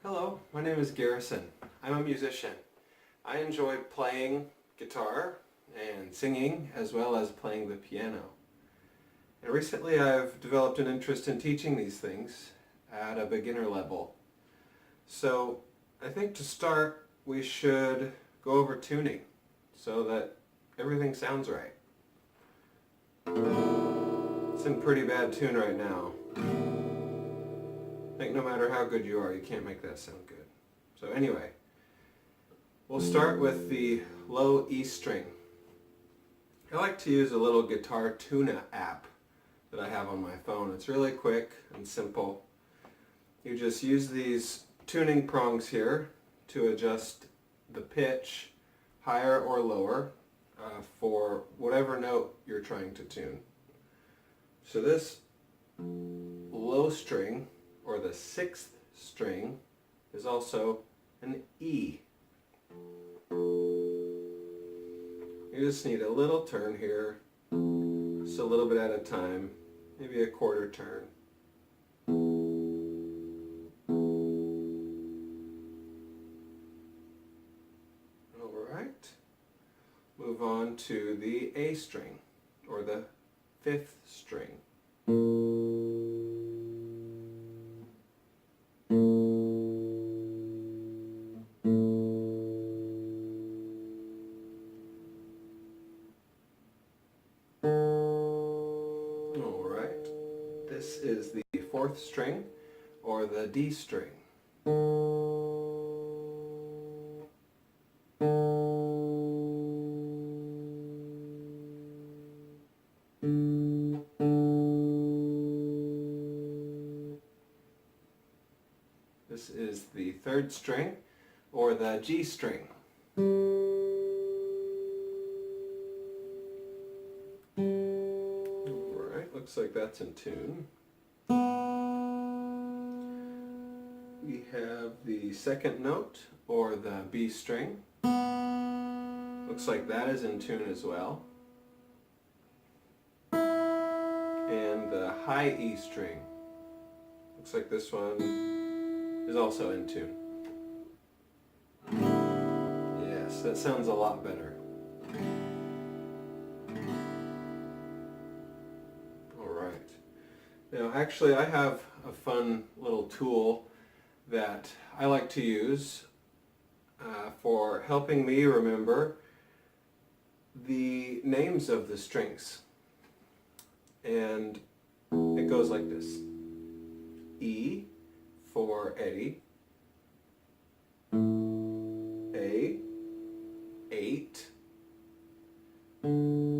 Hello, my name is Garrison. I'm a musician. I enjoy playing guitar and singing as well as playing the piano. And recently I've developed an interest in teaching these things at a beginner level. So I think to start we should go over tuning so that everything sounds right. It's in pretty bad tune right now. I think no matter how good you are, you can't make that sound good. So anyway, we'll start with the low E string. I like to use a little guitar tuna app that I have on my phone. It's really quick and simple. You just use these tuning prongs here to adjust the pitch higher or lower for whatever note you're trying to tune. So this low string, or the sixth string, is also an E. You just need a little turn here, just a little bit at a time, maybe a quarter turn. Alright, move on to the A string, or the fifth string. Alright, this is the fourth string, or the D string. This is the third string, or the G string. Alright, looks like that's in tune. We have the second note, or the B string. Looks like that is in tune as well. And the high E string. Looks like this one is also in tune. Yes, that sounds a lot better. Alright. Now actually I have a fun little tool that I like to use for helping me remember the names of the strings. And it goes like this. E for Eddie, A, 8,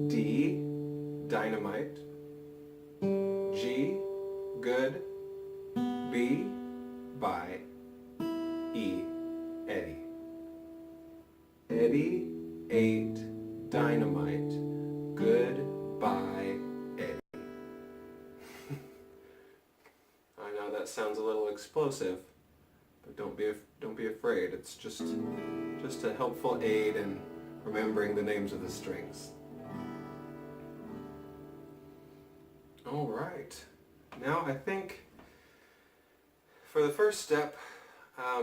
D, dynamite, G, good, B, bye, E, Eddie. Eddie, 8, dynamite, good, bye, Eddie. I know that sounds a little explosive, but don't be afraid. It's just a helpful aid in remembering the names of the strings. All right. Now I think for the first step,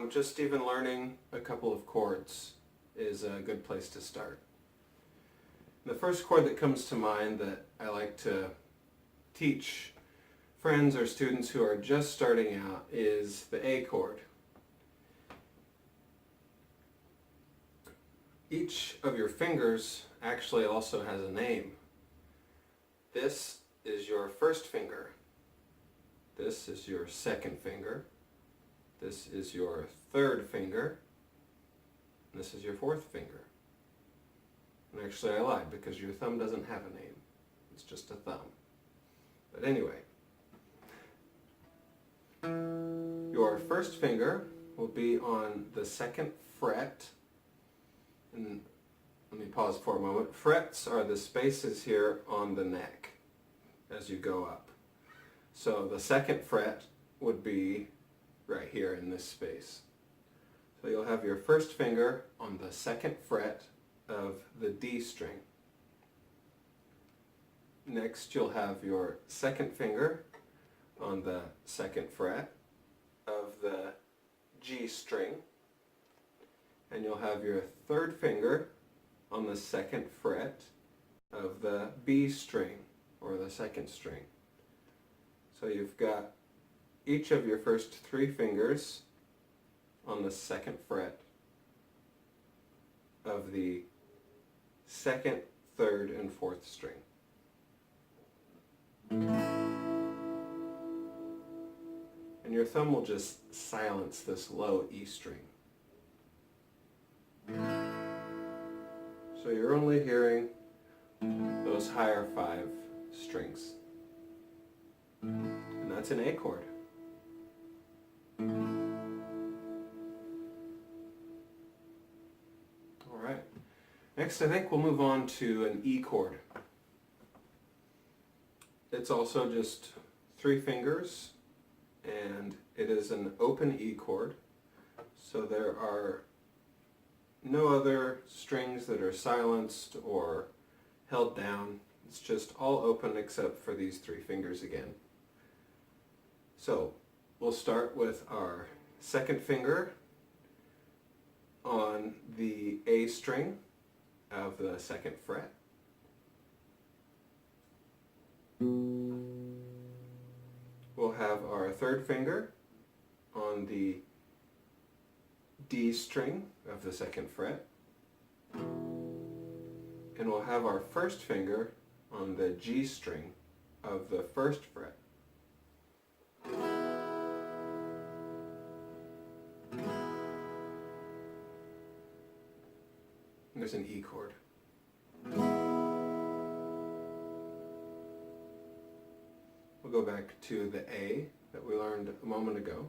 just even learning a couple of chords is a good place to start. The first chord that comes to mind that I like to teach friends or students who are just starting out is the A chord. Each of your fingers actually also has a name. This is your first finger. This is your second finger. This is your third finger. And this is your fourth finger. And actually I lied, because your thumb doesn't have a name. It's just a thumb. But anyway, your first finger will be on the second fret. And let me pause for a moment. Frets are the spaces here on the neck as you go up. So the second fret would be right here in this space. So you'll have your first finger on the second fret of the D string. Next you'll have your second finger on the second fret of the G string, and you'll have your third finger on the second fret of the B string, or the second string. So you've got each of your first three fingers on the second fret of the second, third, and fourth string. And your thumb will just silence this low E string. So you're only hearing those higher 5 strings. And that's an A chord. Alright. Next, I think we'll move on to an E chord. It's also just 3 fingers, and it is an open E chord. So there are no other strings that are silenced or held down. It's just all open except for these 3 fingers again. So we'll start with our second finger on the A string of the second fret. We'll have our third finger on the D string of the second fret. And we'll have our first finger on the G string of the first fret. And there's an E chord. We'll go back to the A that we learned a moment ago.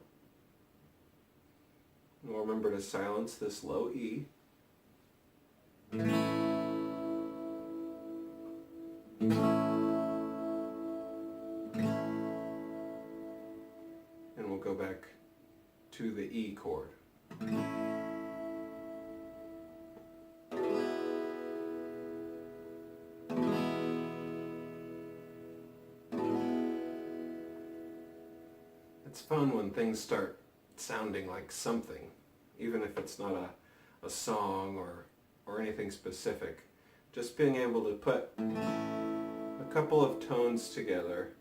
And we'll remember to silence this low E. And we'll go back to the E chord. It's fun when things start sounding like something, even if it's not a song or anything specific. Just being able to put a couple of tones together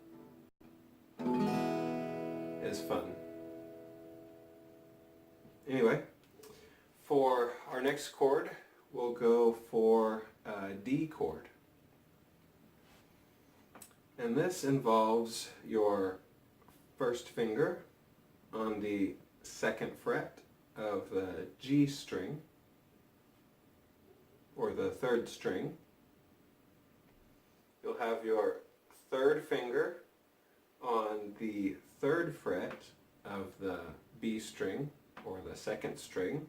is fun. Anyway, for our next chord, we'll go for a D chord. And this involves your first finger on the second fret of the G string, or the third string. You'll have your third finger on the third fret of the B string, or the second string.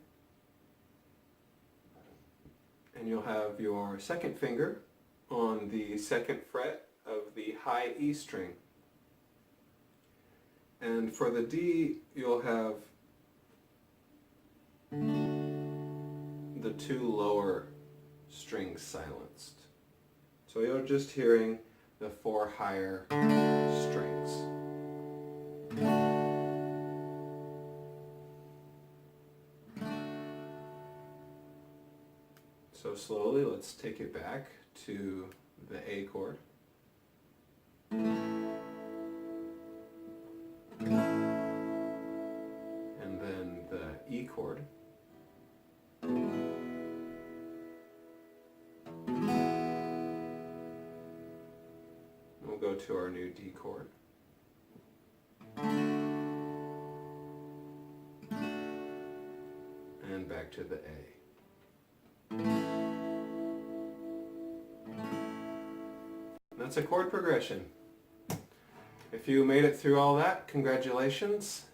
And you'll have your second finger on the second fret of the high E string. And for the D, you'll have the 2 lower strings silenced. So you're just hearing the 4 higher strings. So slowly, let's take it back to the A chord. And then the E chord. We'll go to our new D chord. And back to the A. That's a chord progression. If you made it through all that, congratulations.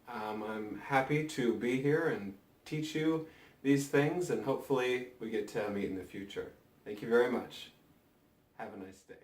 I'm happy to be here and teach you these things, and hopefully we get to meet in the future. Thank you very much. Have a nice day.